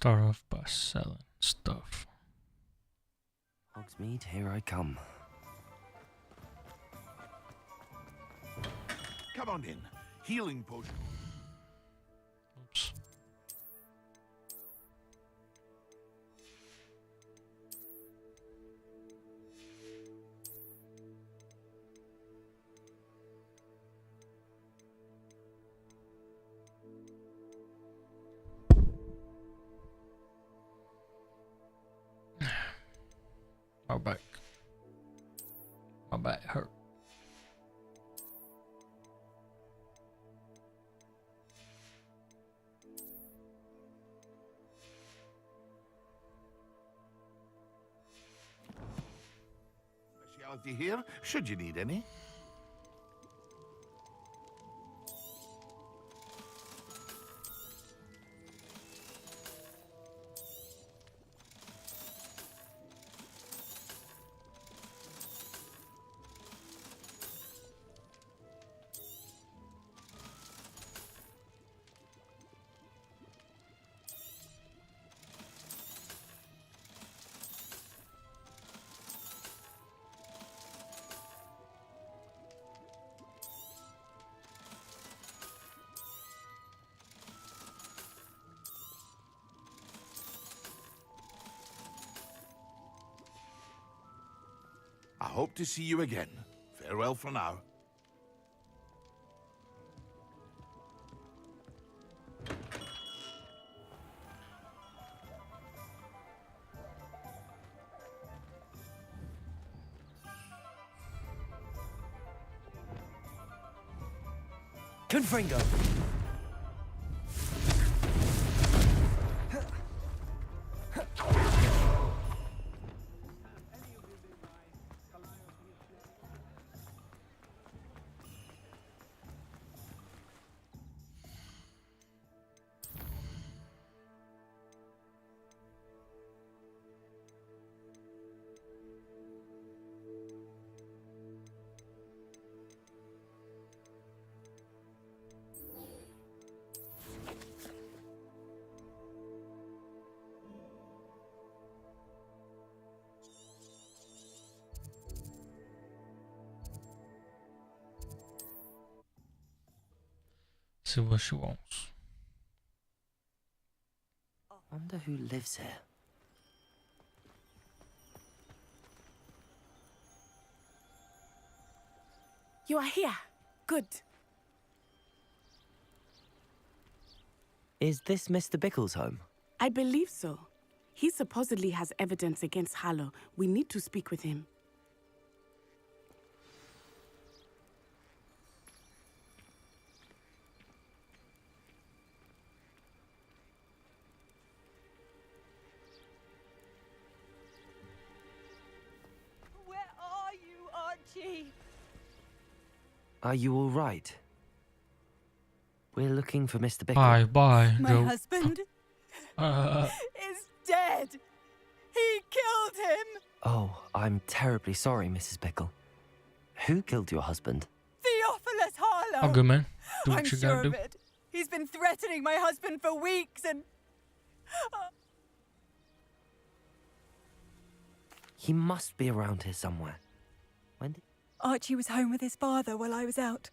Start off by selling stuff. Hogsmeade, here I come. Come on in. Healing potion. Oops. My back. My back hurt. Specialty here, should you need any. I hope to see you again. Farewell for now. Confringo! See what she wants. Wonder who lives here. You are here. Good. Is this Mr. Bickle's home? I believe so. He supposedly has evidence against Harlow. We need to speak with him. Where are you, Archie? Are you all right? We're looking for Mr. Bickle. Bye, bye, My Joe. husband is dead. He killed him. Oh, I'm terribly sorry, Mrs. Bickle. Who killed your husband? Theophilus Harlow. I'm good, man. Do what I'm you sure gotta of do. it. He's been threatening my husband for weeks and... He must be around here somewhere. When did... Archie was home with his father while I was out.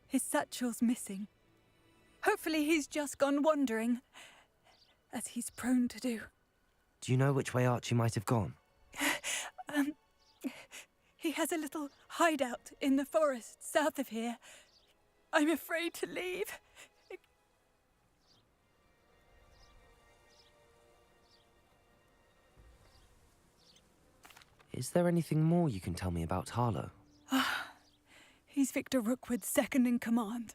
His satchel's missing. Hopefully he's just gone wandering, as he's prone to do. Do you know which way Archie might have gone? He has a little hideout in the forest south of here. I'm afraid to leave. Is there anything more you can tell me about Harlow? He's Victor Rookwood's second in command.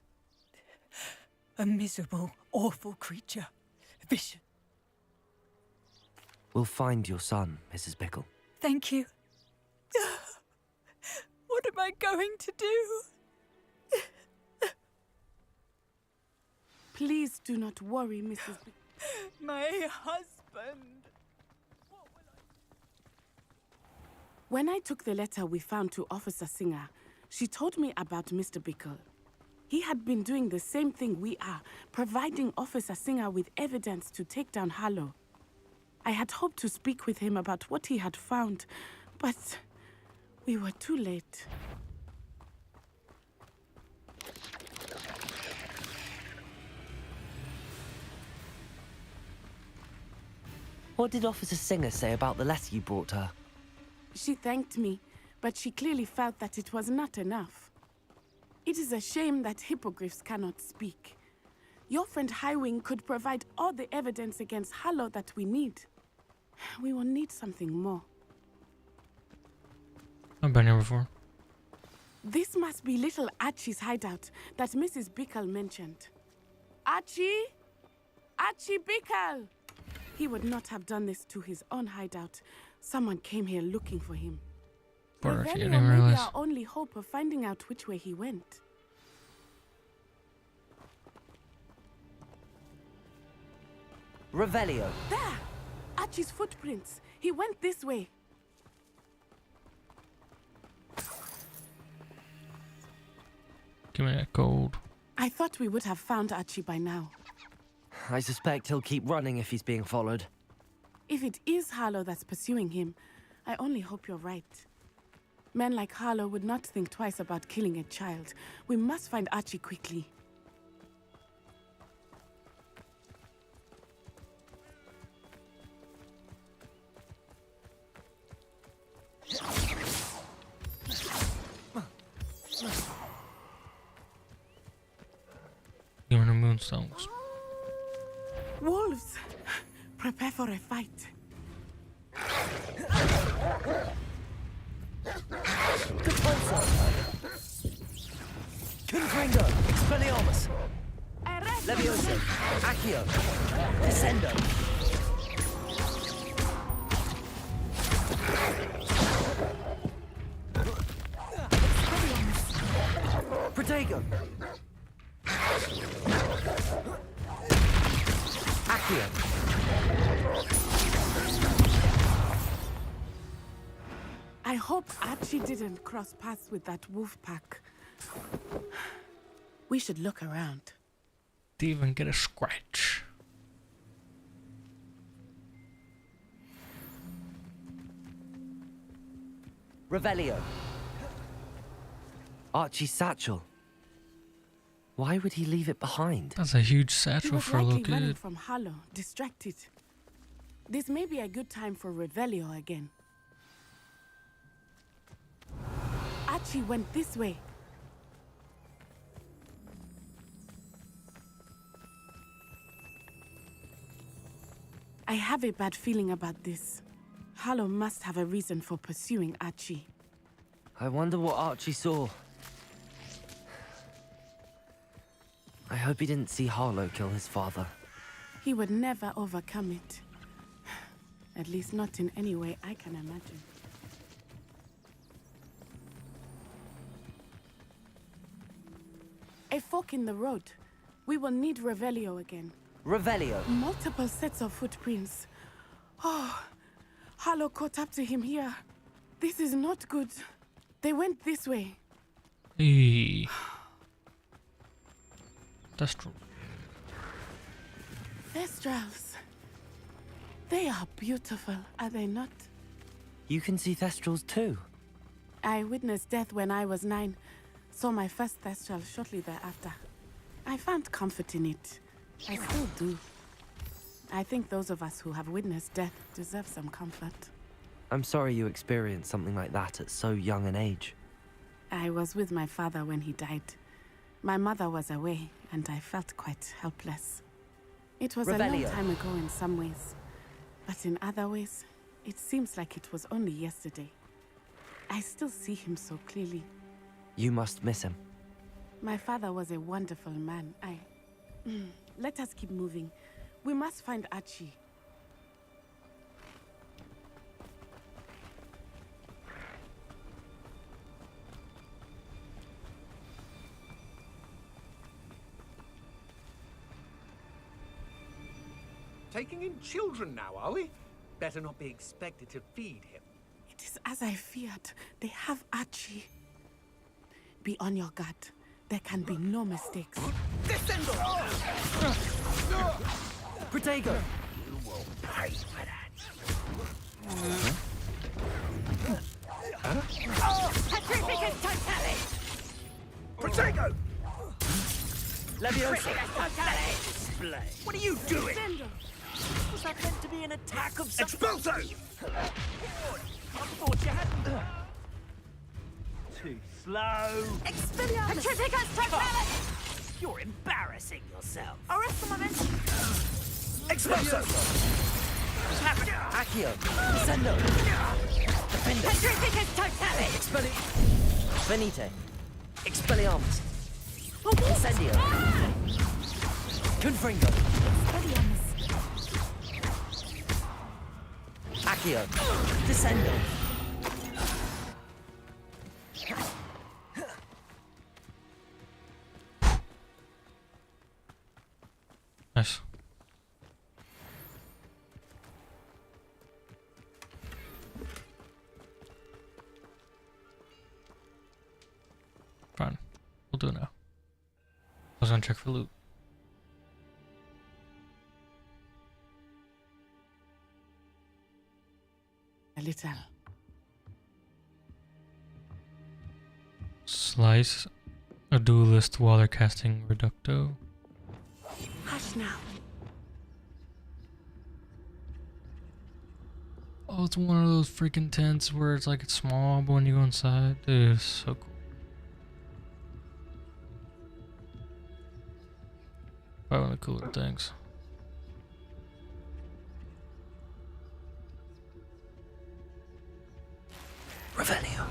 A miserable, awful creature. Vicious. We'll find your son, Mrs. Bickle. Thank you. What am I going to do? Please do not worry, Mrs. My husband. When I took the letter we found to Officer Singer, she told me about Mr. Bickle. He had been doing the same thing we are, providing Officer Singer with evidence to take down Harlow. I had hoped to speak with him about what he had found, but we were too late. What did Officer Singer say about the letter you brought her? She thanked me, but she clearly felt that it was not enough. It is a shame that hippogriffs cannot speak. Your friend Highwing could provide all the evidence against Harlow that we need. We will need something more. I've been here before. This must be little Archie's hideout that Mrs. Bickle mentioned. Archie? Archie Bickle! He would not have done this to his own hideout. Someone came here looking for him. Poor Archie, I Revelio didn't may be realize. our only hope of finding out which way he went. Revelio. There! Archie's footprints. He went this way. Give me that gold. I thought we would have found Archie by now. I suspect he'll keep running if he's being followed. If it is Harlow that's pursuing him, I only hope you're right. Men like Harlow would not think twice about killing a child. We must find Archie quickly. Give me the moonstones. Wolves! Prepare for a fight. Confringo. Expelliarmus. Arrest! Levioso. Accio. Descendo. Protego. Accio. I hope Archie didn't cross paths with that wolf pack. We should look around. Didn't even get a scratch. Revelio. Archie's satchel. Why would he leave it behind? That's a huge He satchel was for a little likely running kid. from Harlow, distracted. This may be a good time for Revelio again. Archie went this way. I have a bad feeling about this. Harlow must have a reason for pursuing Archie. I wonder what Archie saw. I hope he didn't see Harlow kill his father. He would never overcome it. At least not in any way I can imagine. A fork in the road. We will need Revelio again. Revelio. Multiple sets of footprints. Oh, Harlow caught up to him here. This is not good. They went this way. Hey. That's true. Thestrals. They are beautiful, are they not? You can see Thestrals too. I witnessed death when I was 9. Saw my first Thestral shortly thereafter. I found comfort in it. I still do. I think those of us who have witnessed death deserve some comfort. I'm sorry you experienced something like that at so young an age. I was with my father when he died. My mother was away, and I felt quite helpless. It was a long Revelio. time ago in some ways, but in other ways, it seems like it was only yesterday. I still see him so clearly. You must miss him. My father was a wonderful man. Let us keep moving. We must find Archie. Taking in children now, are we? Better not be expected to feed him. It is as I feared. They have Archie. Be on your guard. There can be no mistakes. Protego! You will pay for that. Petrificus Totalis! Protego! Levioso! Totalis! What are you doing? Descendo! Was that meant to be an attack of some... Expulso! I thought you had... Too slow. Expelliarmus! Petrificus Totalis! You're embarrassing yourself. Arrest the moment! Expulso! What's happening? Accio! Descendo! Defender! Petrificus Totalis! Venite! Expelliarmus! Incendio! Confringo! Expelliarmus! Accio! Descendo! Nice. Fine. We'll do it now. I was gonna check for loot. A little. Slice a duelist water casting reducto. Hush now. Oh, it's one of those freaking tents where it's like it's small, but when you go inside, dude, it's so cool. Probably one of the cooler things. Revelio!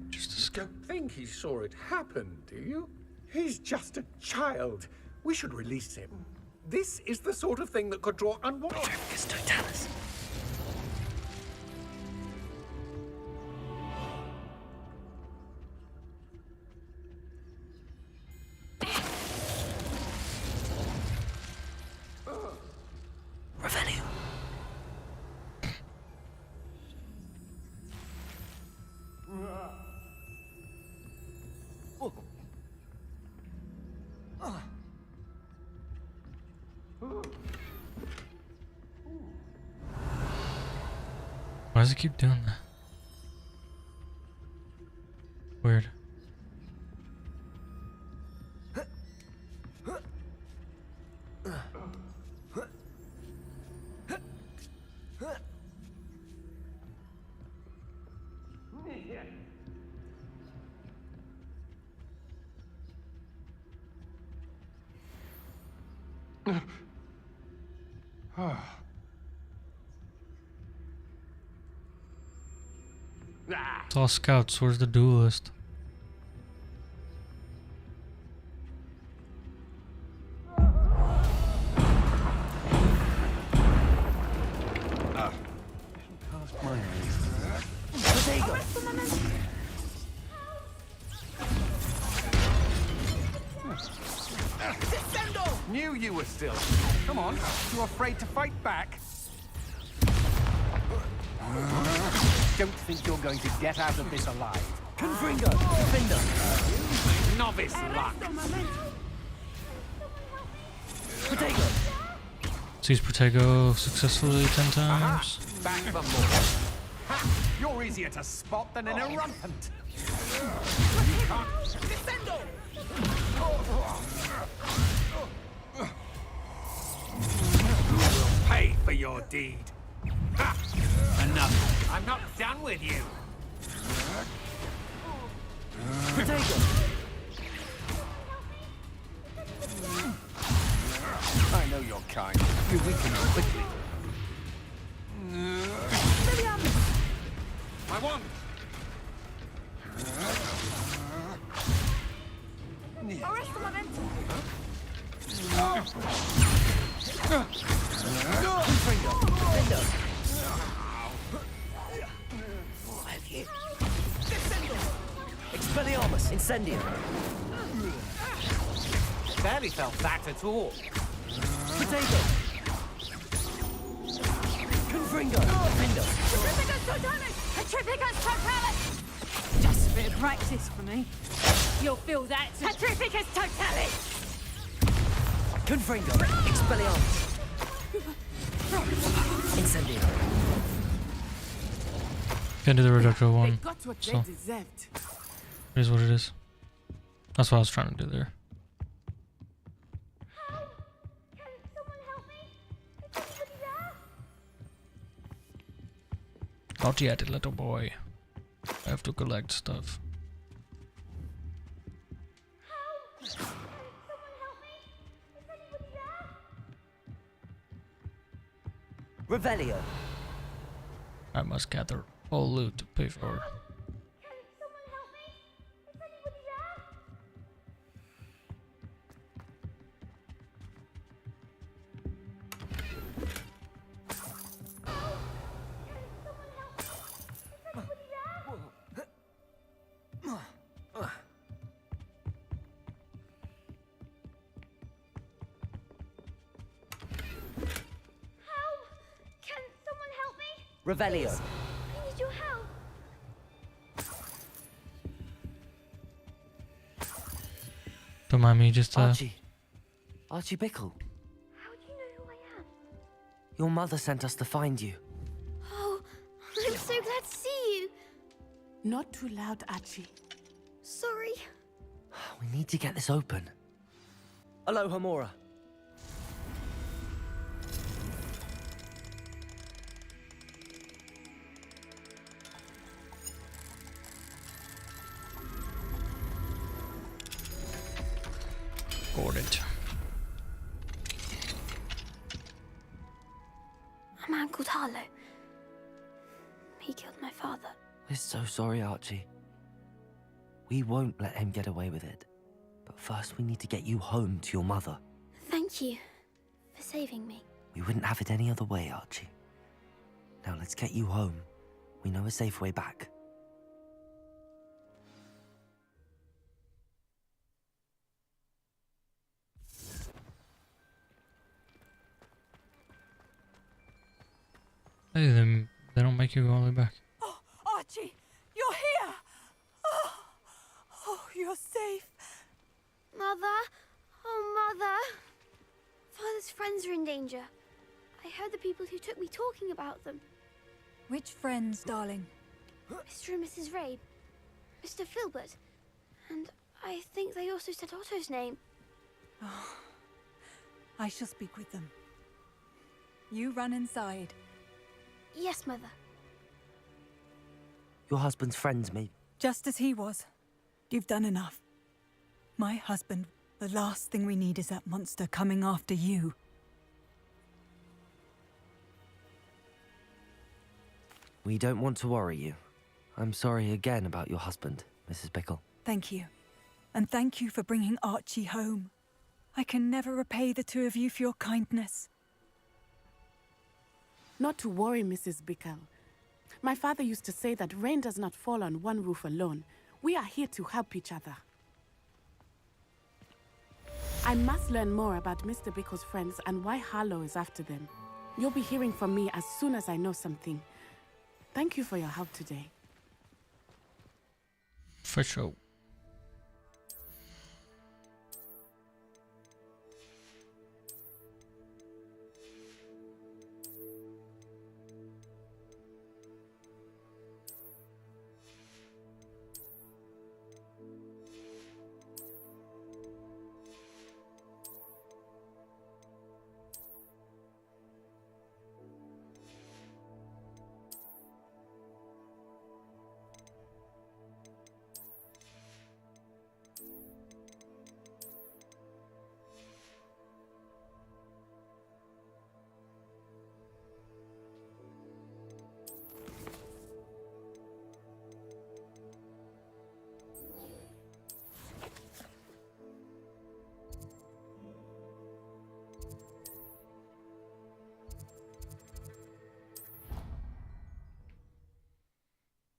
Just a Don't think he saw it happen, do you? He's just a child. We should release him. This is the sort of thing that could draw unwanted... Petrificus Totalis! Revelio! Why does it keep doing that? Weird. It's all scouts. Where's the duelist? Knew you were still. Come on, you afraid to fight back? Don't think you're going to get out of this alive. Confringo! Defender! Novice luck. Protego! Seize Protego successfully 10 times. Back for more. Ha! You're easier to spot than an irrumpant. You can't... Descendo! You will pay for your deed. Ha! Enough. I'm not done with you. Protego! I know your kind. You weaken quickly. I won. Arrest the moment! Confringo! Defender! What have you? Expelliarmus! Incendio! Barely felt that at all. Protego! Confringo! Defender! Petrificus totalis! Petrificus totalis! Just a bit of practice for me. You'll feel that. Petrificus totalis! Confringo! Expelliarmus! Incendio! Can't do the reductor They one. got what so. they deserved. It is what it is. That's what I was trying to do there. Can someone help me? Is anybody there? Not yet, little boy. I have to collect stuff. Can someone help me? Is anybody there? Revelio! I must gather all loot to pay for. Can someone help me? Is anybody there? Can someone help me? Revelio! I need your help. Don't mind me, just Archie. Archie Bickle. How do you know who I am? Your mother sent us to find you. Oh, I'm so glad to see you. Not too loud, Archie. Sorry. We need to get this open. Aloha Mora! got it. A man called Harlow. He killed my father. We're so sorry, Archie. We won't let him get away with it. But first we need to get you home to your mother. Thank you for saving me. We wouldn't have it any other way, Archie. Now let's get you home. We know a safe way back. Hey, they don't make you go all the way back. Oh, Archie, you're here! Oh, you're safe. Mother? Oh, Mother. Father's friends are in danger. I heard the people who took me talking about them. Which friends, darling? Mr. and Mrs. Rabe. Mr. Filbert. And I think they also said Otto's name. I shall speak with them. You run inside. Yes, Mother. Your husband's friends may... Just as he was. You've done enough. My husband, the last thing we need is that monster coming after you. We don't want to worry you. I'm sorry again about your husband, Mrs. Bickle. Thank you. And thank you for bringing Archie home. I can never repay the two of you for your kindness. Not to worry, Mrs. Bickle. My father used to say that rain does not fall on one roof alone. We are here to help each other. I must learn more about Mr. Bickle's friends and why Harlow is after them. You'll be hearing from me as soon as I know something. Thank you for your help today. For sure.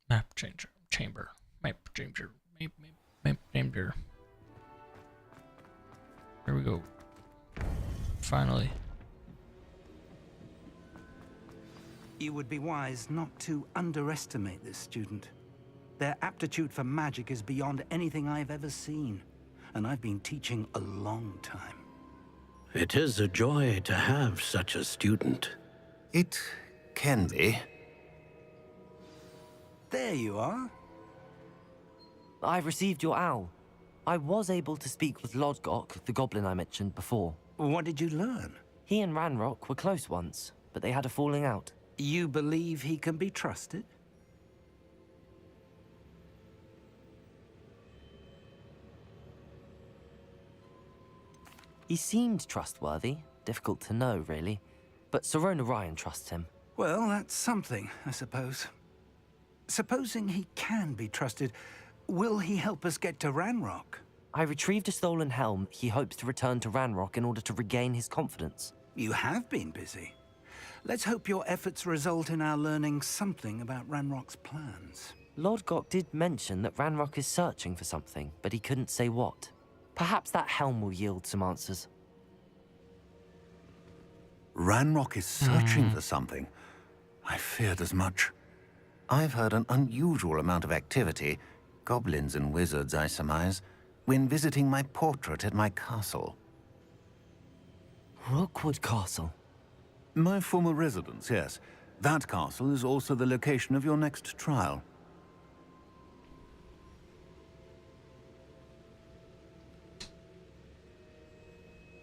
Map changer. Chamber. Map changer. Map changer. Here we go. Finally. You would be wise not to underestimate this student. Their aptitude for magic is beyond anything I've ever seen, and I've been teaching a long time. It is a joy to have such a student. It can be. There you are. I've received your owl. I was able to speak with Lodgok, the goblin I mentioned before. What did you learn? He and Ranrock were close once, but they had a falling out. You believe he can be trusted? He seemed trustworthy. Difficult to know, really. But Sirona Ryan trusts him. Well, that's something, I suppose. Supposing he can be trusted, will he help us get to Ranrock? I retrieved a stolen helm he hopes to return to Ranrock in order to regain his confidence. You have been busy. Let's hope your efforts result in our learning something about Ranrock's plans. Lodgok did mention that Ranrock is searching for something, but he couldn't say what. Perhaps that helm will yield some answers. Ranrock is searching for something. I feared as much. I've heard an unusual amount of activity, goblins and wizards, I surmise, when visiting my portrait at my castle. Rookwood Castle? My former residence, yes. That castle is also the location of your next trial.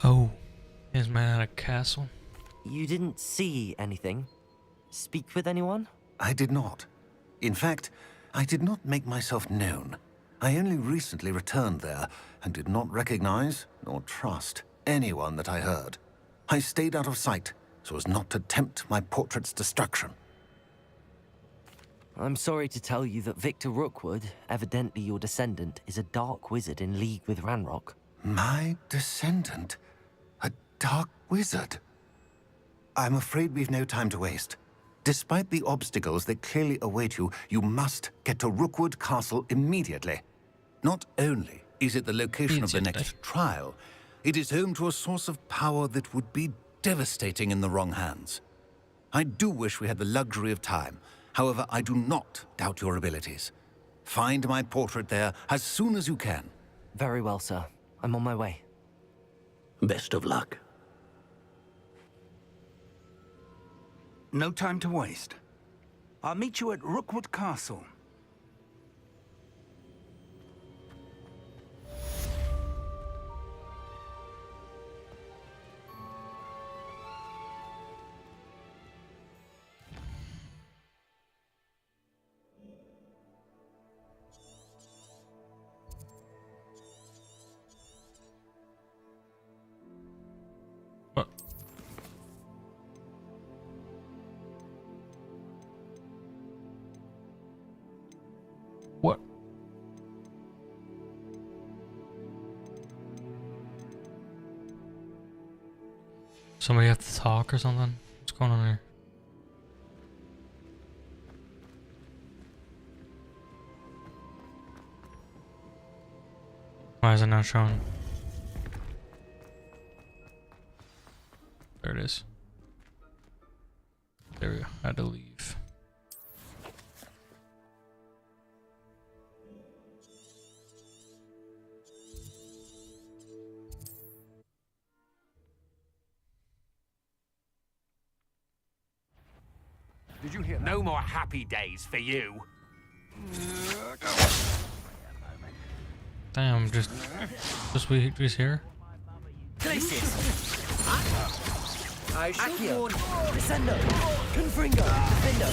Oh, is man at a castle? You didn't see anything? Speak with anyone? I did not. In fact, I did not make myself known. I only recently returned there and did not recognize nor trust anyone that I heard. I stayed out of sight so as not to tempt my portrait's destruction. I'm sorry to tell you that Victor Rookwood, evidently your descendant, is a dark wizard in league with Ranrock. My descendant? A dark wizard? I'm afraid we've no time to waste. Despite the obstacles that clearly await you, you must get to Rookwood Castle immediately. Not only is it the location of the next trial, it is home to a source of power that would be devastating in the wrong hands. I do wish we had the luxury of time. However, I do not doubt your abilities. Find my portrait there as soon as you can. Very well, sir. I'm on my way. Best of luck. No time to waste. I'll meet you at Rookwood Castle. What? What? Somebody have to talk or something? What's going on here? Why is it not showing? There it is. There we go. I had to leave. Did you hear that? No more happy days for you. Damn, just we here? Glacius! Accio! Descendo! Confringo! Defendo!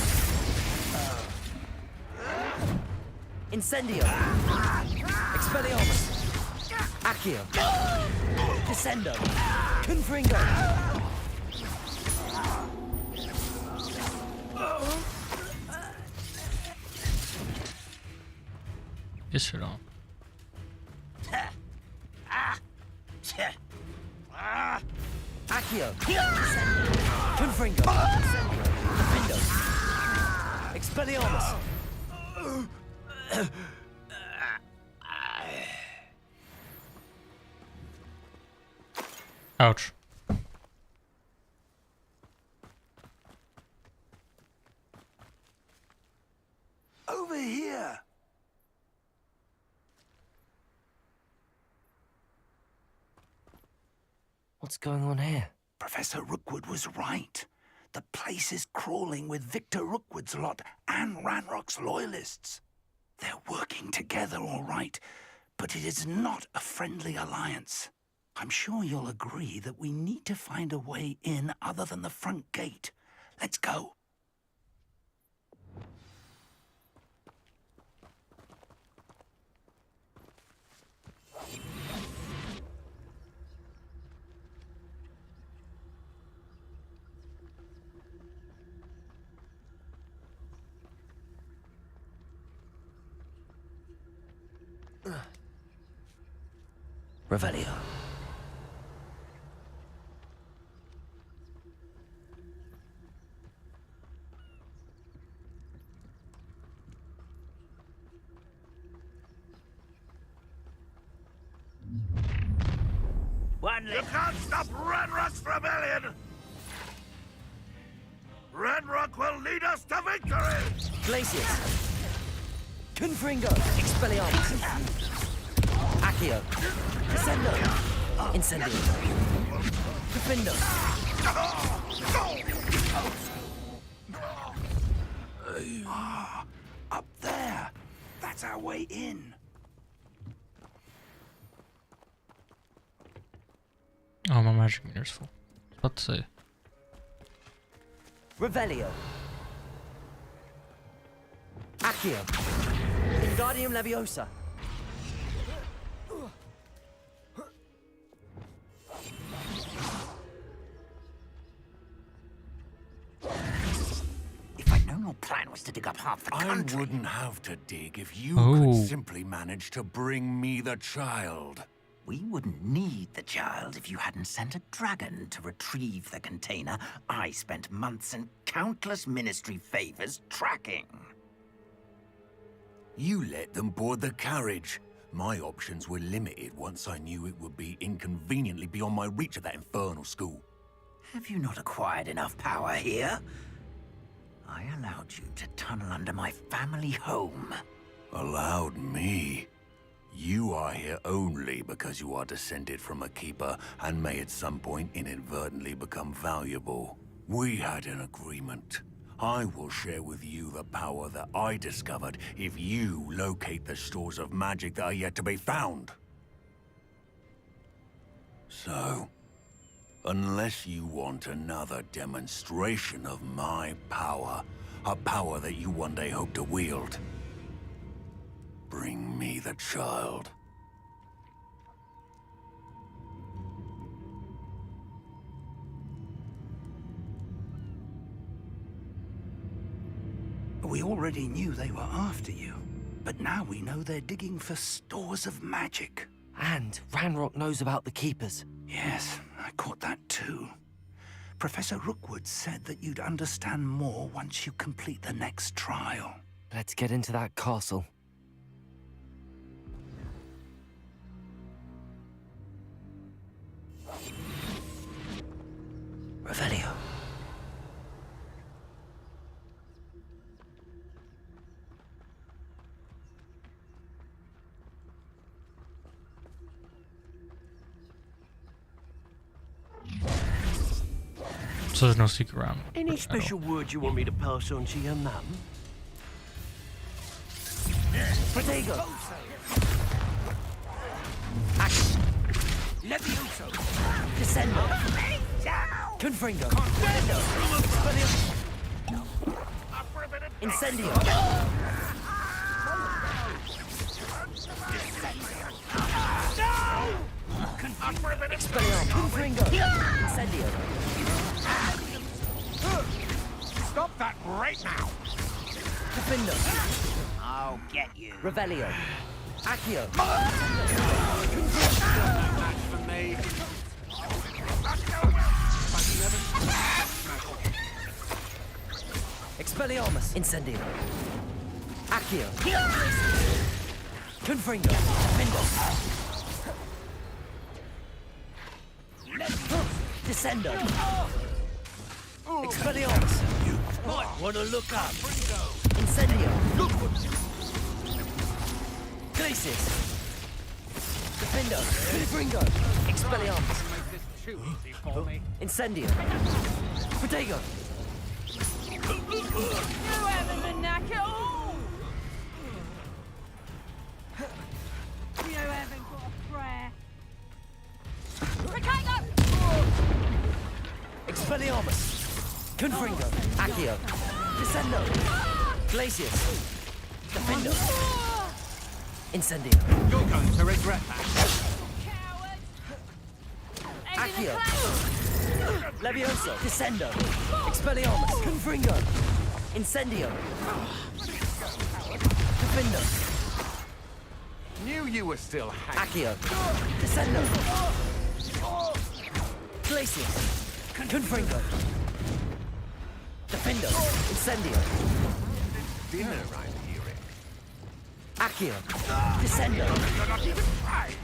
Incendio! Expelliarmus! Accio! Descendo! Confringo! Get shit on. Accio! Confringo! Defendo! Expelliarmus! Ouch. What's going on here? Professor Rookwood was right. The place is crawling with Victor Rookwood's lot and Ranrock's loyalists. They're working together, all right, but it is not a friendly alliance. I'm sure you'll agree that we need to find a way in other than the front gate. Let's go. Revelio. One You left. can't stop Ranrock's rebellion! Ranrock will lead us to victory! Glacius. Confringo. Expelliarmus. Accio. Descendo. Incendio. Defendo. Up there. That's our way in. Oh, my magic meter's full. I was about to say. Revelio. Accio. Wingardium Leviosa. If I'd known your plan was to dig up half the country... I wouldn't have to dig if you Oh. could simply manage to bring me the child. We wouldn't need the child if you hadn't sent a dragon to retrieve the container I spent months and countless ministry favors tracking. You let them board the carriage. My options were limited once I knew it would be inconveniently beyond my reach at that infernal school. Have you not acquired enough power here? I allowed you to tunnel under my family home. Allowed me? You are here only because you are descended from a keeper and may at some point inadvertently become valuable. We had an agreement. I will share with you the power that I discovered if you locate the stores of magic that are yet to be found. So, unless you want another demonstration of my power, a power that you one day hope to wield, bring me the child. We already knew they were after you, but now we know they're digging for stores of magic. And Ranrock knows about the Keepers. Yes, I caught that too. Professor Rookwood said that you'd understand more once you complete the next trial. Let's get into that castle. Revelio. So there's no secret round. Any special word you want me to pass on to your mum? Protego. Action. Levioso. Descendo. Confringo. Incendio. Expelliarmus. Confringo. Incendio. Stop that right now! Defendo. I'll get you. Revelio. Accio. Match for me. Expelliarmus. Incendio. Accio. Confringo. Defendo. Descendo. Expelliarmus. You might want to look up. Incendio. Glacius. Defendo. Confringo. Expelliarmus. too easy for me. Incendio. Protego. You having the knack at all? You haven't got a prayer. Protego! Expelliarmus. Confringo. Accio. Descendo. Glacius. Defendo. Incendio. You're going to regret that. Accio. Levioso. Descendo. Expelliarmus. Confringo. Incendio. Defendo. Knew you were still hanging. Accio. Descendo. Glacius. Confringo. Defendo. Incendio. Dinner, I'm hearing. Accio. Descendo. You're not even trying.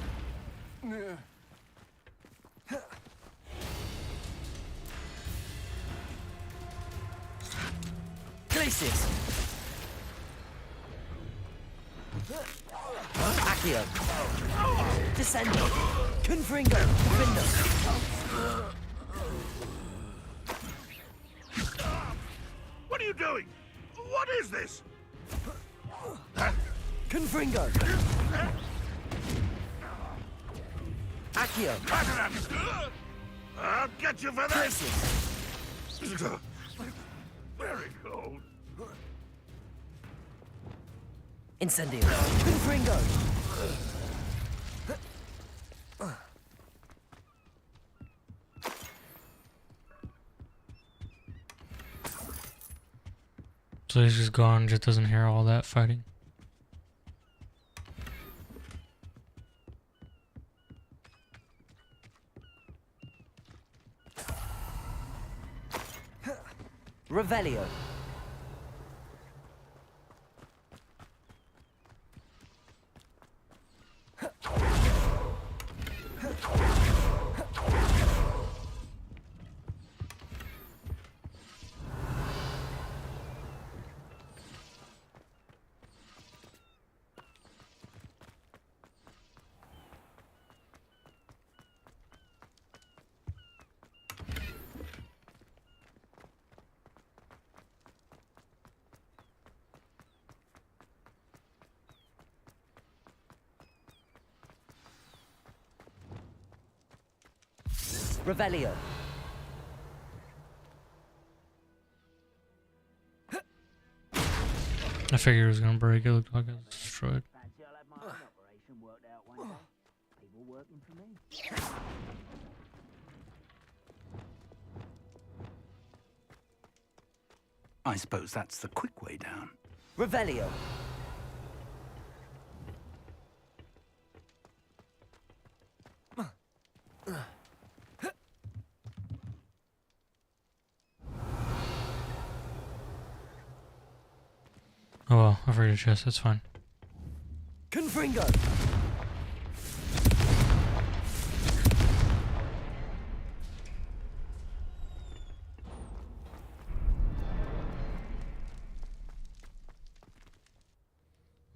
Glacius. Accio. Descendo. Confringo. Defendo. What are you doing? What is this? Confringo. Accio. I'll get you for that. Glacius. Very cold. Incendio. Confringo. So he's just gone, just doesn't hear all that fighting. Revelio. Revelio. I figured it was gonna break. It looked like it was destroyed. Fancy I'll have my own operation worked out one day. People working for me. I suppose that's the quick way down. Revelio. Oh well, I've read a chest, that's fine. Confringo.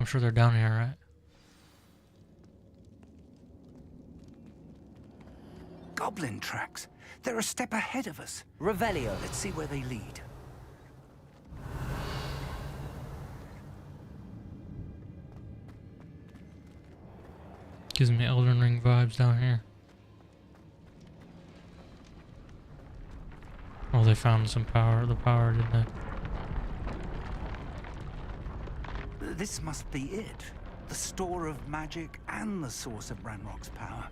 I'm sure they're down here, right? Goblin tracks. They're a step ahead of us. Revelio. Let's see where they lead. Gives me Elden Ring vibes down here. Oh, they found some power. The power, didn't they? This must be it. The store of magic and the source of Ranrock's power.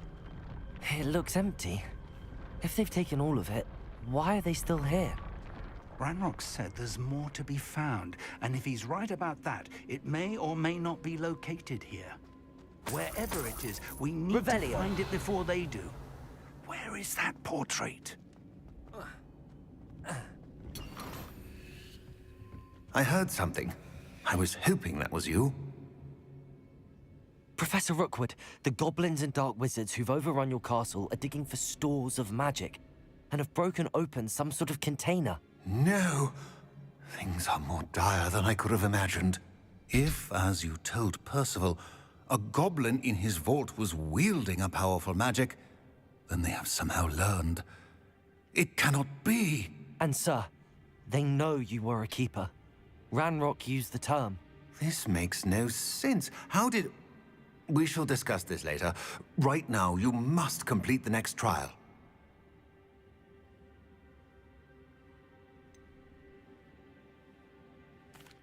It looks empty. If they've taken all of it, why are they still here? Ranrock said there's more to be found, and if he's right about that, it may or may not be located here. Wherever it is, we need to find it before they do. Where is that portrait? I heard something. I was hoping that was you. Professor Rookwood, the goblins and dark wizards who've overrun your castle are digging for stores of magic and have broken open some sort of container. No. Things are more dire than I could have imagined. If, as you told Percival, a goblin in his vault was wielding a powerful magic, Then they have somehow learned. It cannot be! And sir, they know you were a keeper. Ranrock used the term. This makes no sense. How did... We shall discuss this later. Right now, you must complete the next trial.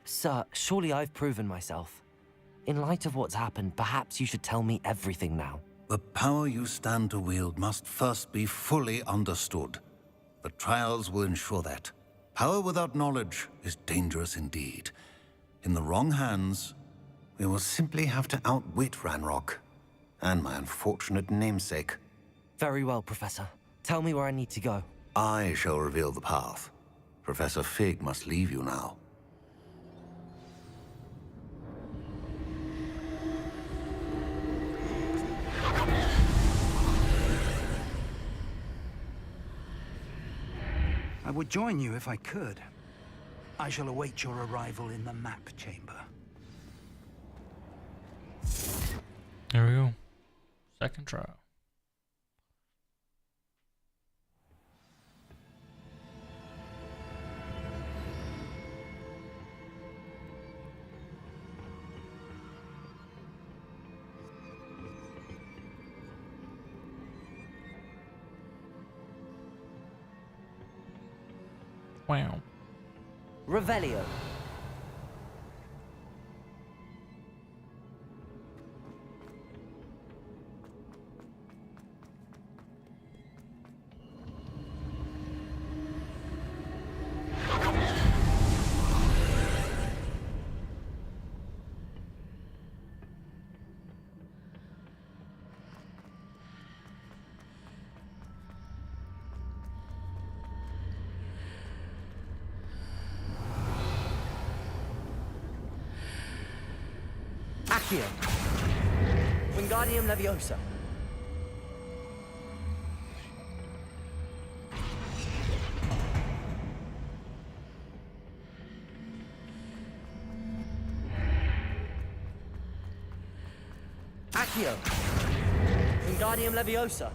Sir, surely I've proven myself. In light of what's happened, perhaps you should tell me everything now. The power you stand to wield must first be fully understood. The trials will ensure that. Power without knowledge is dangerous indeed. In the wrong hands, we will simply have to outwit Ranrock and my unfortunate namesake. Very well, Professor. Tell me where I need to go. I shall reveal the path. Professor Fig must leave you now. I would join you if I could. I shall await your arrival in the map chamber. There we go. Second trial. Wow. Revelio. Accio. Wingardium Leviosa. Accio. Wingardium Leviosa.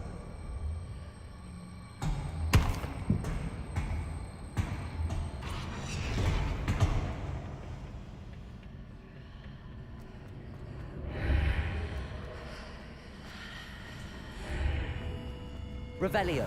Revelio.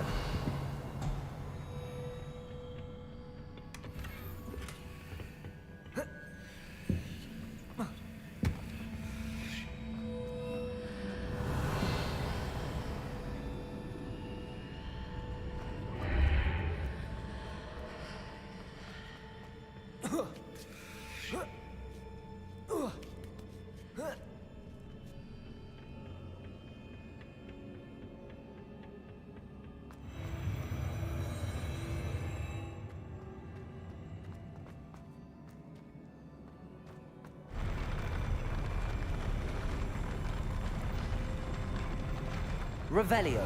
Revelio.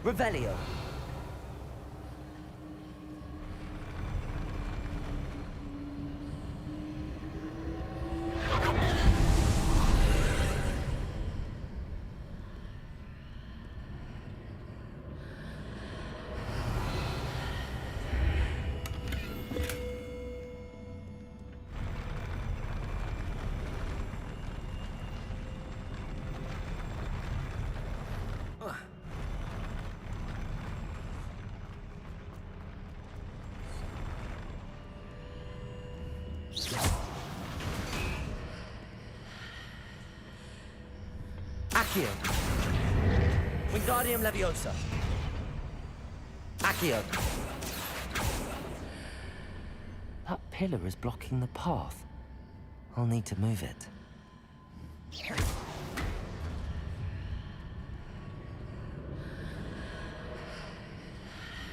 Revelio. Accio. Wingardium Leviosa. Accio. That pillar is blocking the path. I'll need to move it.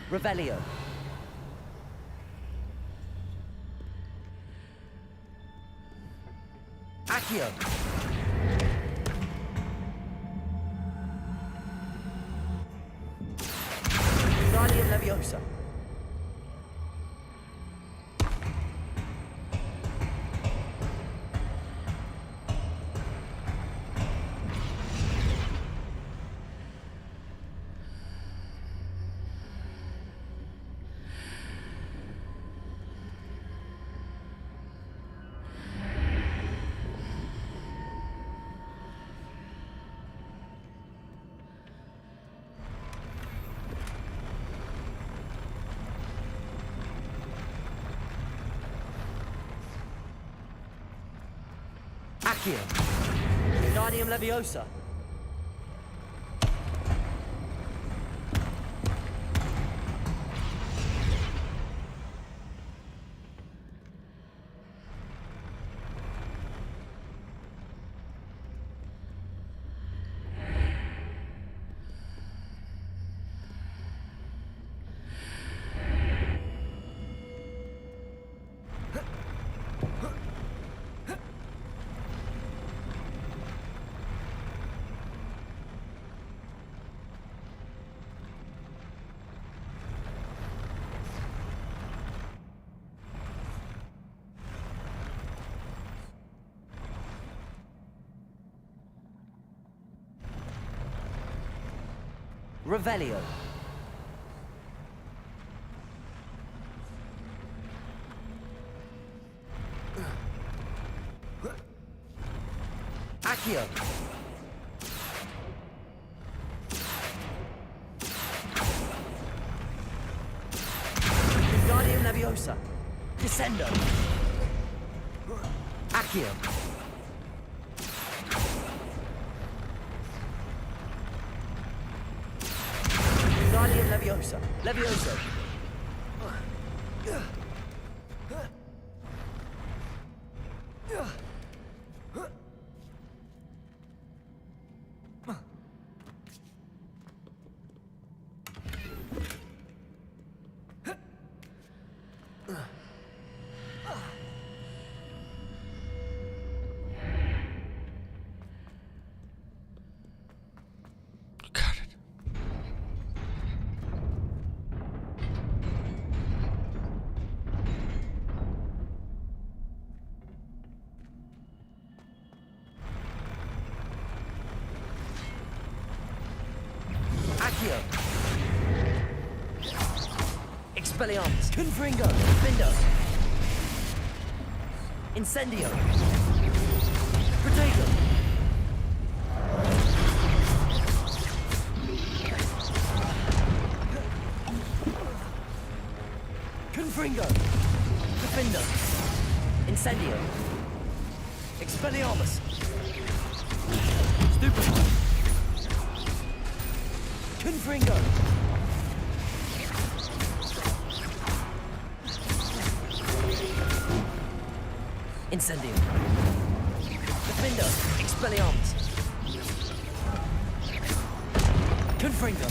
Revelio. Accio. Guardian Leviosa. Accio. Guardian Leviosa. Revelio. Accio. Guardian Leviosa. Descendo. Accio. Guardian Leviosa. Levioso. Got it. Accio. Expelliarmus. Confringo. Findo. Incendio. Protego. Confringo. Defendo. Incendio. Expelliarmus. Stupid. Confringo. Incendio. Defendo. Expelliarmus. Confringo.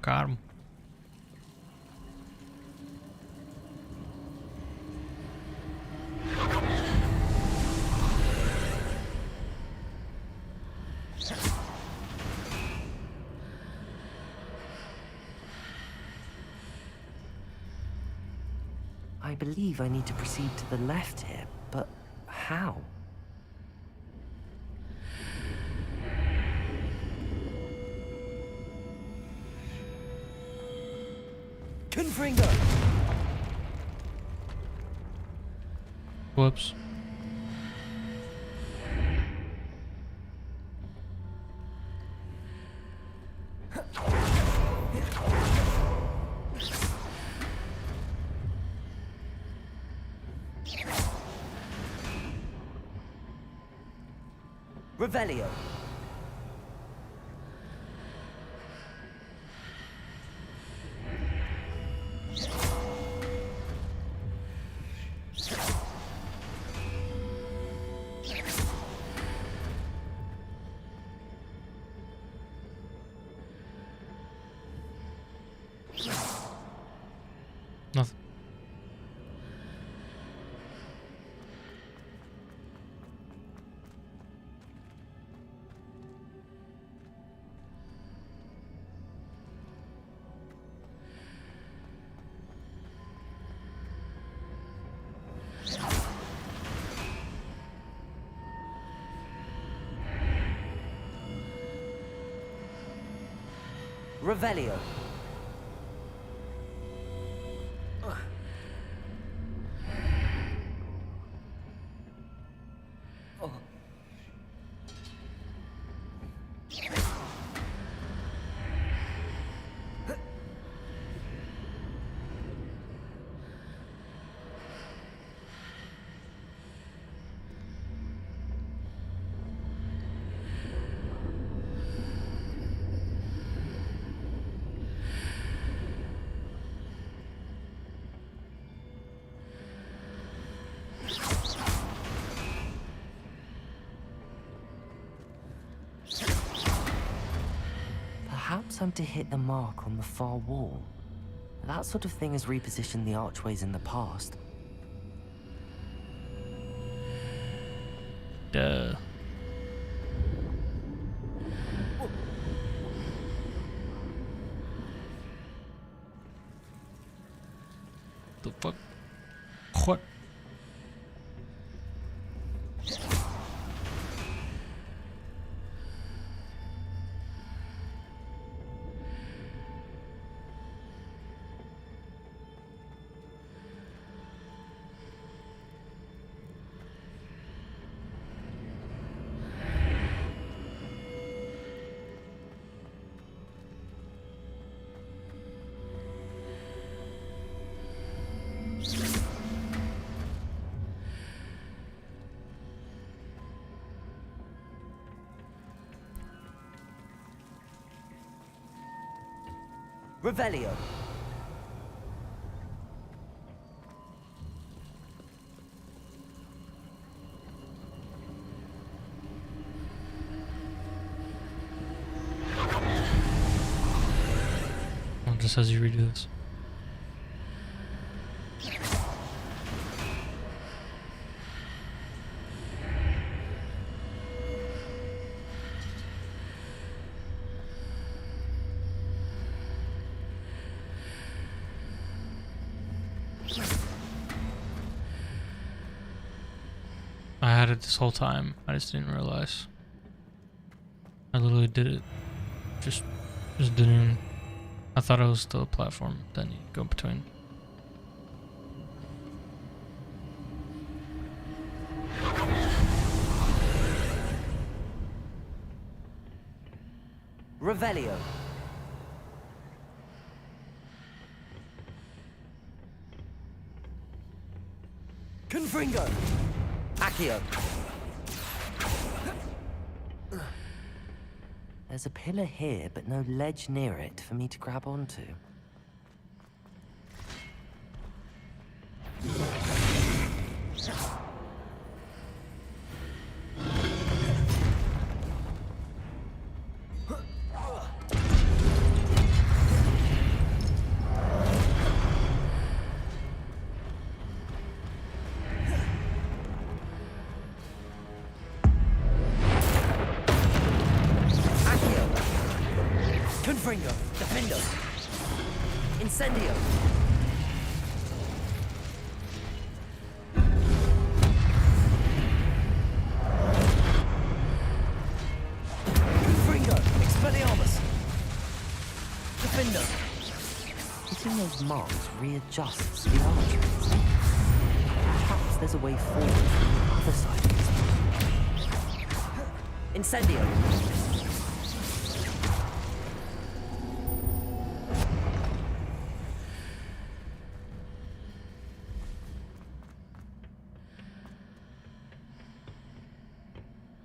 Got him. I believe I need to proceed to the left here, but how? Confringo. Whoops. Revelio. Revelio. Perhaps I'm to hit the mark on the far wall. That sort of thing has repositioned the archways in the past. Duh. The fuck? What? Revelio. Well, just as you redo this. I had it this whole time. I just didn't realize. I literally did it. Just didn't even. I thought it was still a platform. Then you go between. Revelio. Confringo. Accio. There's a pillar here, but no ledge near it for me to grab onto. Confringo. Defendo. Incendio. Confringo. Expelliarmus. Defendo. Hitting those marks readjusts the archways. Perhaps there's a way forward from the other side of this. Incendio.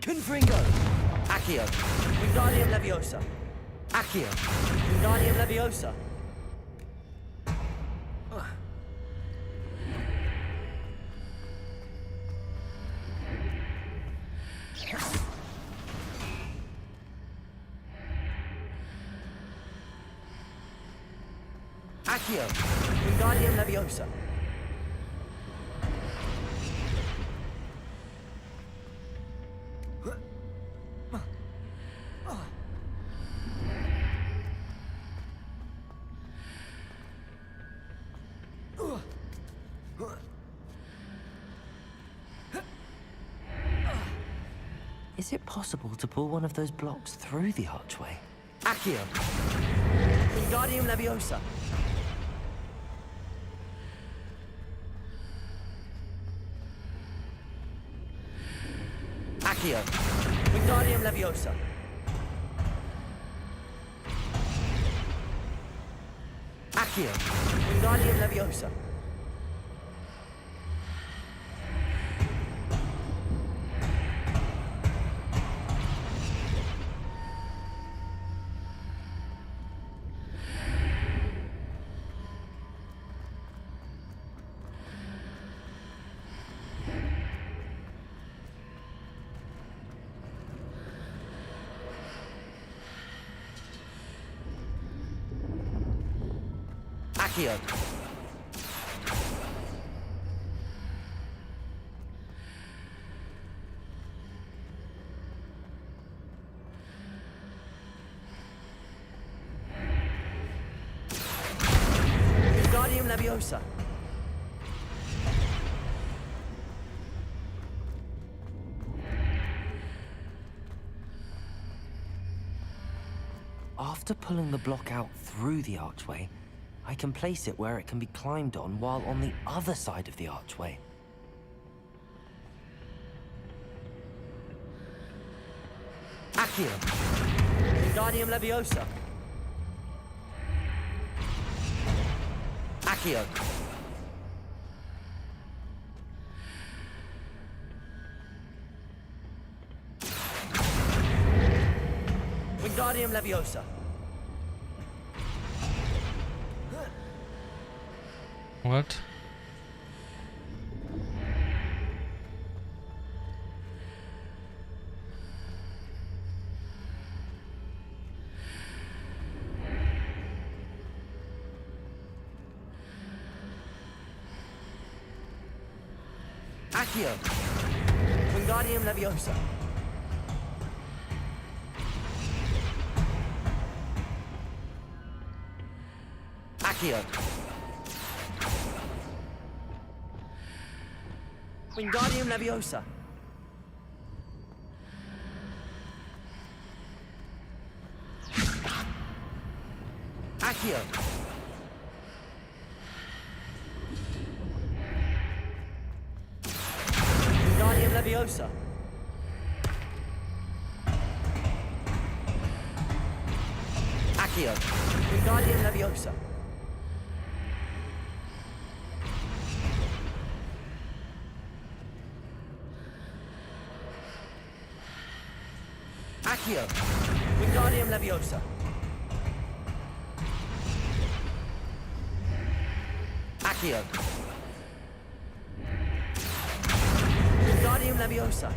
Confringo. Accio. Wingardium Leviosa. Accio. Wingardium Leviosa. Accio. Wingardium Leviosa. Is it possible to pull one of those blocks through the archway? Accio. Wingardium Leviosa. Accio. Wingardium Leviosa. Accio. Wingardium Leviosa. Accio. Wingardium Leviosa. After pulling the block out through the archway, I can place it where it can be climbed on while on the other side of the archway. Accio. Wingardium Leviosa. Accio. Wingardium Leviosa. What? Accio. Wingardium Leviosa. Accio. Wingardium Leviosa. Accio. Wingardium Leviosa. Accio. Wingardium Leviosa. Accio. Wingardium Leviosa. Accio. Wingardium Leviosa.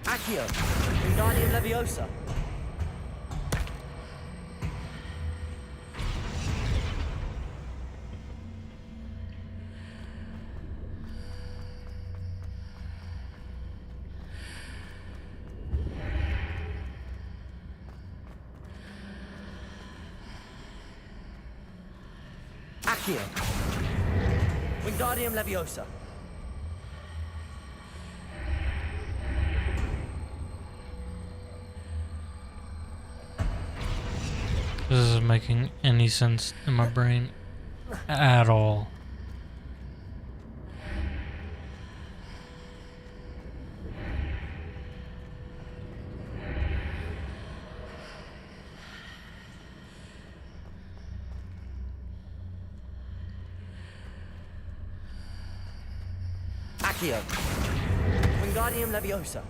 Accio. Wingardium Leviosa. Accio. Wingardium Leviosa. This isn't making any sense in my brain at all. Accio. Wingardium Leviosa.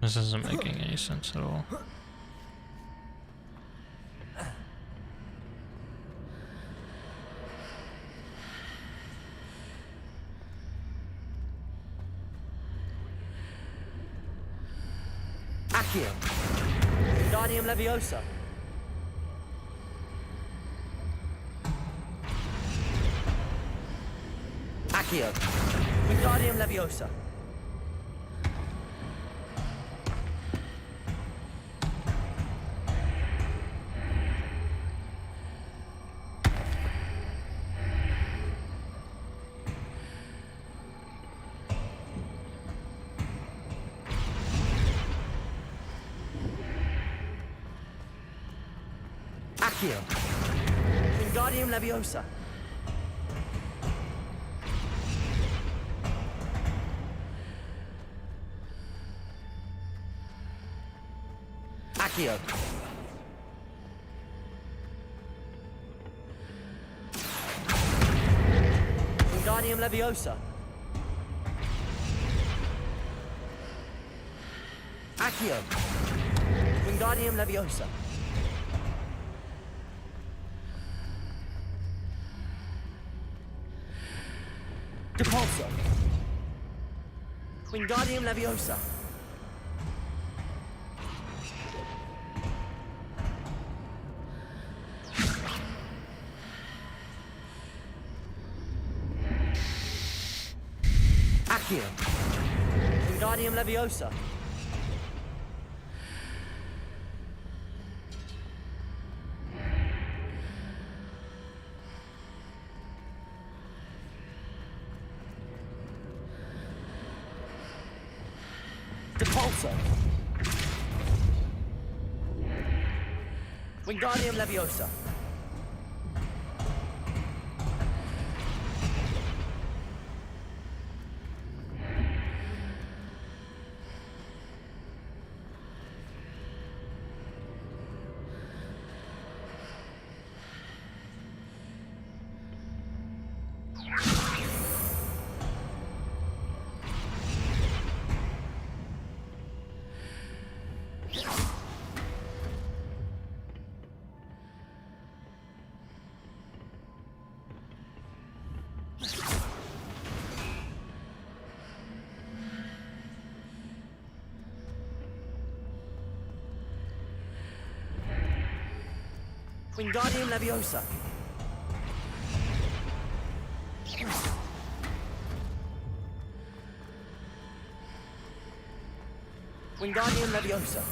This isn't making any sense at all. Accio. Wingardium Leviosa. Accio. Wingardium Leviosa. Accio. Wingardium Leviosa. Accio. Wingardium Leviosa. Accio. Wingardium Leviosa. Depulso. Wingardium Leviosa. Accio. Wingardium Leviosa. Depulso. Wingardium Leviosa. Wingardium Leviosa. Wingardium Leviosa.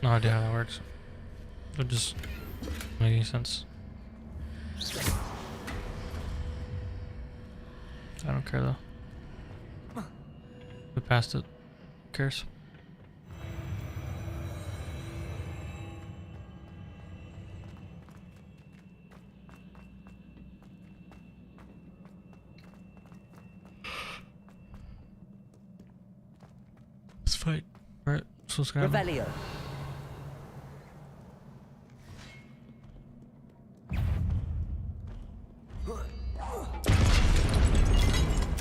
No idea how that works. It just make any sense. I don't care though. We passed it. Who cares? Let's fight. Alright, so let's go. Revelio.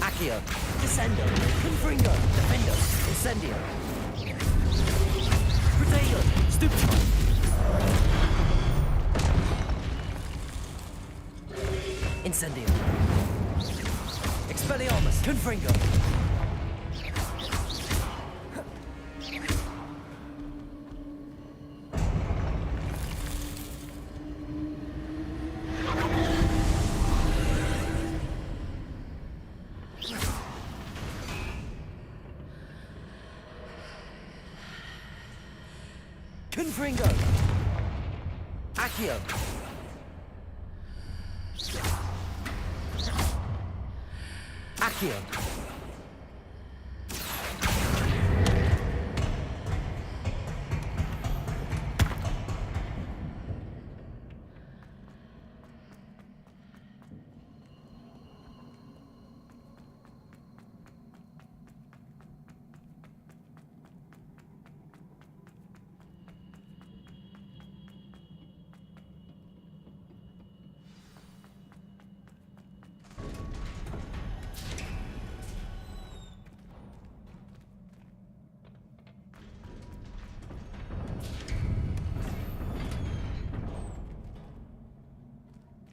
Accio. Descendo. Confringo. Defendo. Incendio. Protego. Stupefy. Incendio. Expelliarmus. Confringo. Confringo. Accio. Accio.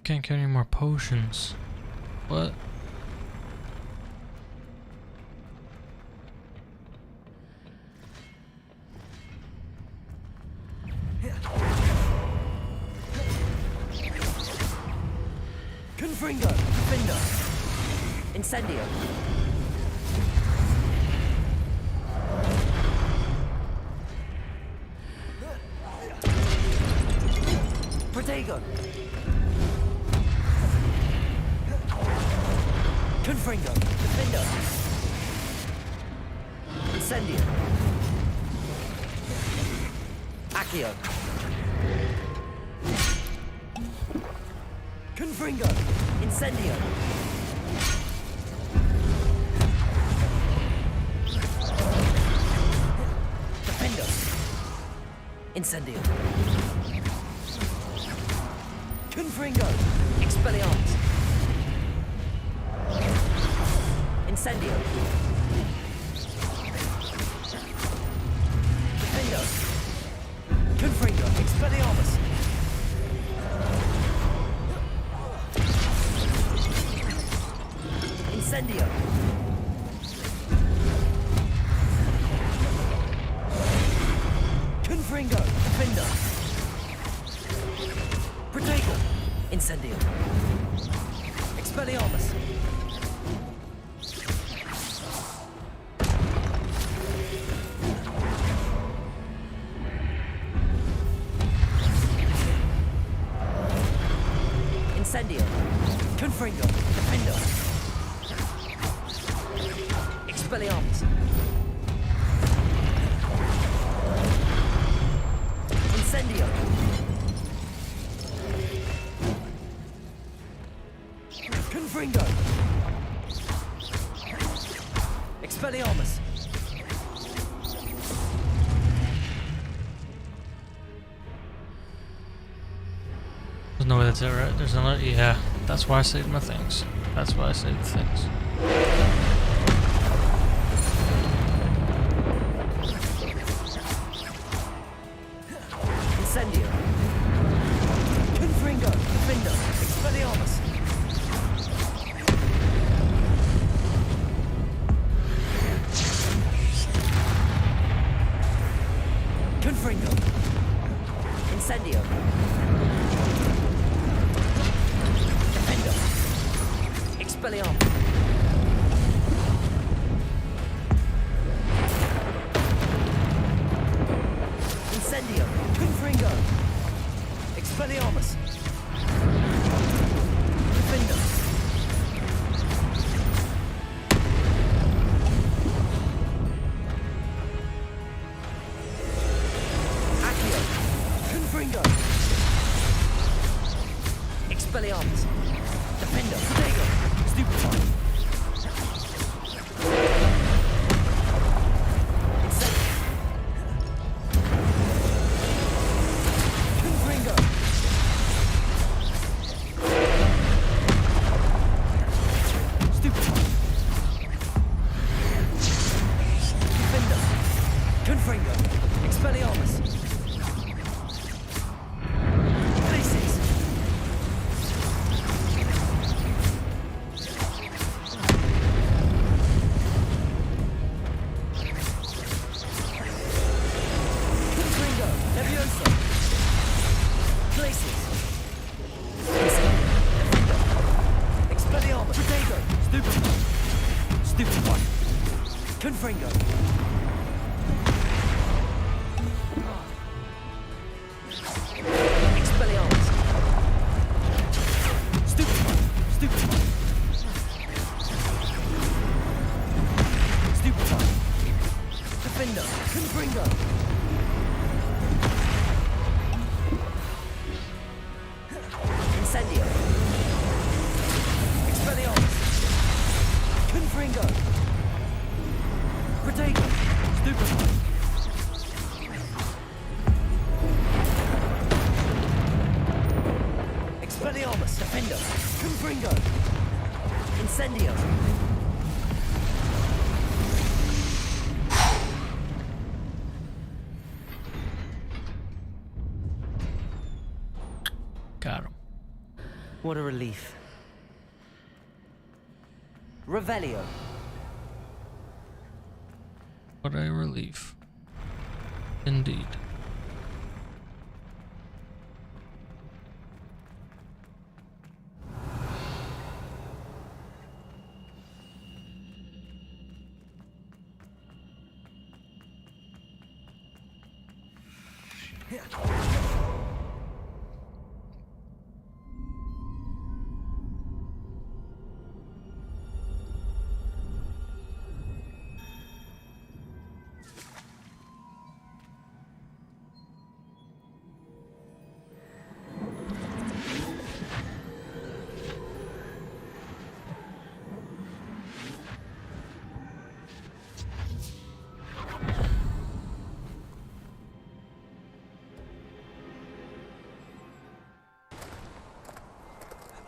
Can't get any more potions. What? Confringo, Defender, Incendio. Protego. Confringo, Defender, Incendio. Accio. Confringo, Incendio. Defender, Incendio. Confringo, Expelliarmus. Incendio. Defender. Confringo, Expelliarmus. Incendio. Confringo, Defender. Protego. Incendio. Expelliarmus. Incendio. Confringo. Defender. Expelliarmus. Incendio. Confringo. Expelliarmus. There's no way that's it, right? There's another. Yeah, that's why I saved my things. That's why I saved the things. Incendio. Confringo. Defender. Expelliarmus. Confringo. Incendio. Defender. Expelliarmus. Incendio. Confringo. Expelliarmus. Defender. Accio. Confringo. Expelliarmus. Defender. Protego. Stupefy. Incendio. Confringo. Stupefy. Defender. Confringo. Expelliarmus. Places. Confringo. Levioso. Places. Defender. Expelliarmus. Protego. Stupefy. Stupefy. Confringo. Expelliarmus. Stupefy. Stupefy. Stupefy. Defender. Confringo. Incendio. Expelliarmus. Confringo. Protego. Stupefy. Expelliarmus. Defender. Confringo. Incendio. Got him. What a relief. Revelio. What a relief. Indeed.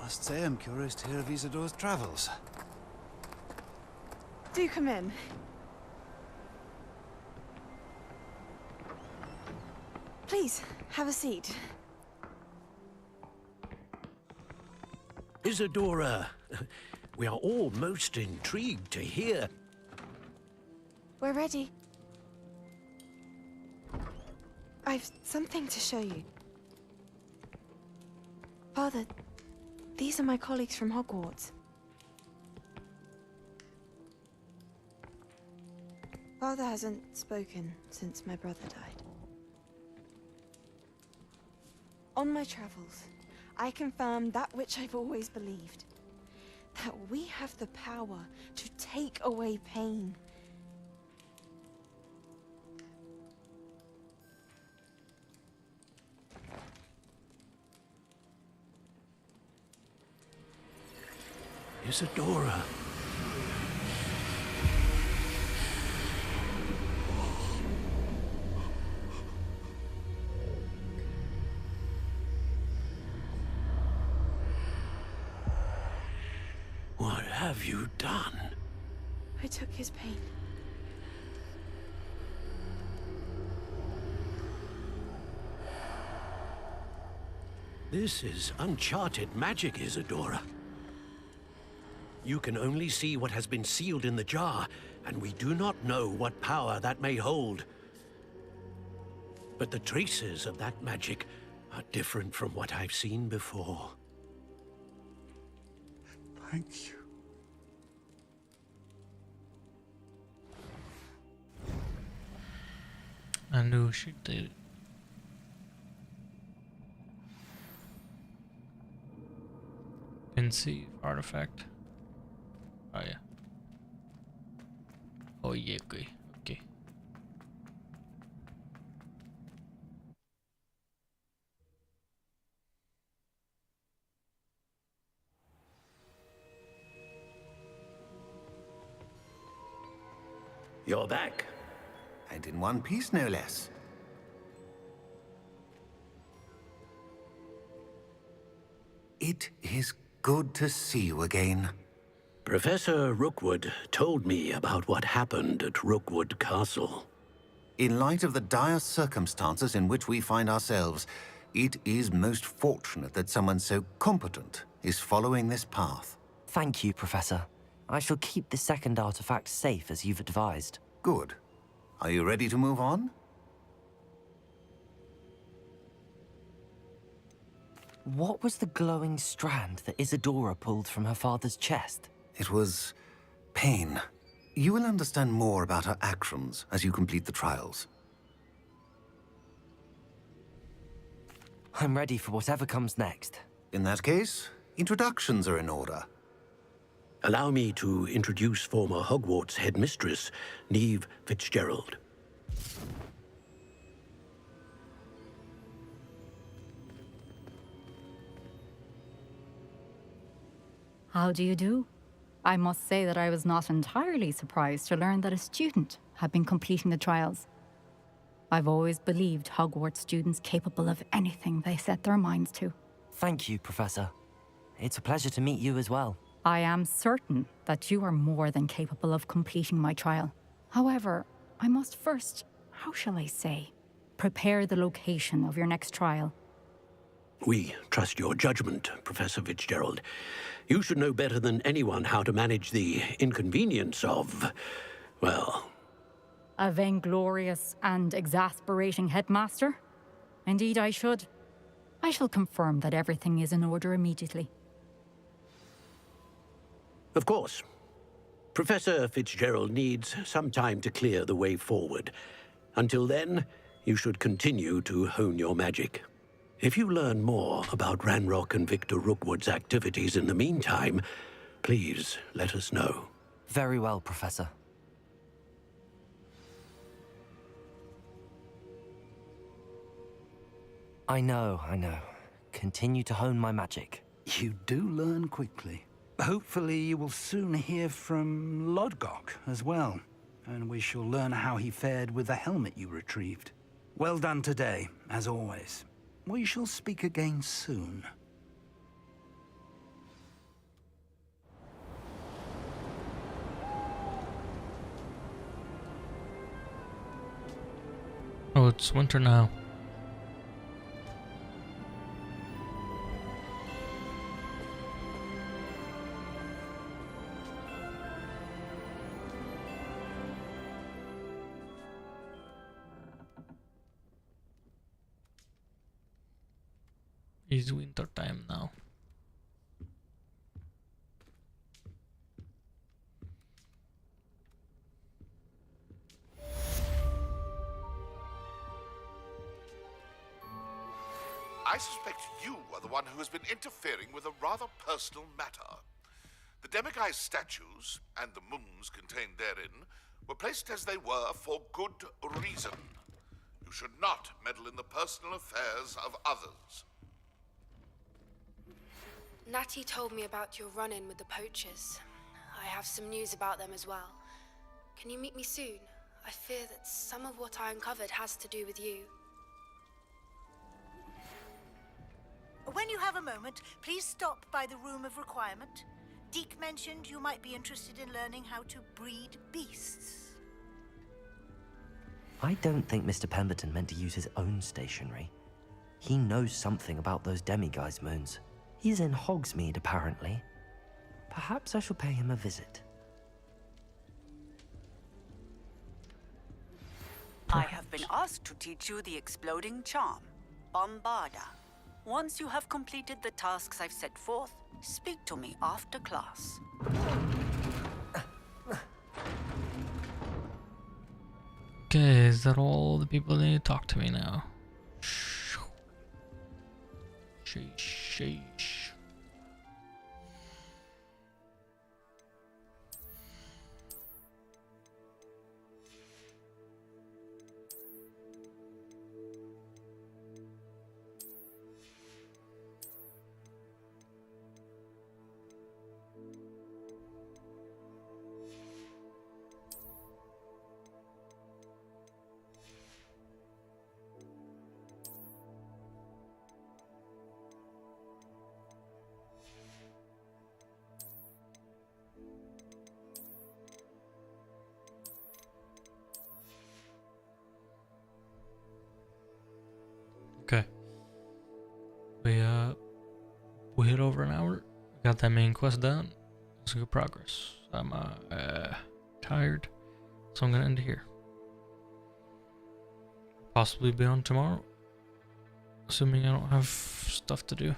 I must say I'm curious to hear of Isadora's travels. Do come in. Please, have a seat. Isadora, we are all most intrigued to hear. We're ready. I've something to show you. Father, these are my colleagues from Hogwarts. Father hasn't spoken since my brother died. On my travels, I confirmed that which I've always believed. That we have the power to take away pain. Isadora. What have you done? I took his pain. This is uncharted magic, Isadora. You can only see what has been sealed in the jar, and we do not know what power that may hold. But the traces of that magic are different from what I've seen before. Thank you. I knew she did. Conceive artifact. Oh yeah. Oh yeah, okay. Okay. You're back. And in one piece, no less. It is good to see you again. Professor Rookwood told me about what happened at Rookwood Castle. In light of the dire circumstances in which we find ourselves, it is most fortunate that someone so competent is following this path. Thank you, Professor. I shall keep the second artifact safe as you've advised. Good. Are you ready to move on? What was the glowing strand that Isadora pulled from her father's chest? It was pain. You will understand more about her actions as you complete the trials. I'm ready for whatever comes next. In that case, introductions are in order. Allow me to introduce former Hogwarts headmistress, Neve Fitzgerald. How do you do? I must say that I was not entirely surprised to learn that a student had been completing the trials. I've always believed Hogwarts students capable of anything they set their minds to. Thank you, Professor. It's a pleasure to meet you as well. I am certain that you are more than capable of completing my trial. However, I must first, how shall I say, prepare the location of your next trial. We trust your judgment, Professor Fitzgerald. You should know better than anyone how to manage the inconvenience of, well... A vainglorious and exasperating headmaster? Indeed I should. I shall confirm that everything is in order immediately. Of course. Professor Fitzgerald needs some time to clear the way forward. Until then, you should continue to hone your magic. If you learn more about Ranrock and Victor Rookwood's activities in the meantime, please let us know. Very well, Professor. I know. Continue to hone my magic. You do learn quickly. Hopefully you will soon hear from Lodgok as well, and we shall learn how he fared with the helmet you retrieved. Well done today, as always. We shall speak again soon. Oh, it's winter now. It's winter time now. I suspect you are the one who has been interfering with a rather personal matter. The demiguise statues, and the moons contained therein, were placed as they were for good reason. You should not meddle in the personal affairs of others. Natty told me about your run-in with the poachers. I have some news about them as well. Can you meet me soon? I fear that some of what I uncovered has to do with you. When you have a moment, please stop by the Room of Requirement. Deke mentioned you might be interested in learning how to breed beasts. I don't think Mr. Pemberton meant to use his own stationery. He knows something about those demiguise moons. He's in Hogsmeade, apparently. Perhaps I shall pay him a visit. I have been asked to teach you the exploding charm, Bombarda. Once you have completed the tasks I've set forth, speak to me after class. Okay, is that all the people that need to talk to me now? Sheesh. Okay. We hit over an hour. Got that main quest done. It's good progress. I'm tired, so I'm gonna end it here. Possibly be on tomorrow, assuming I don't have stuff to do.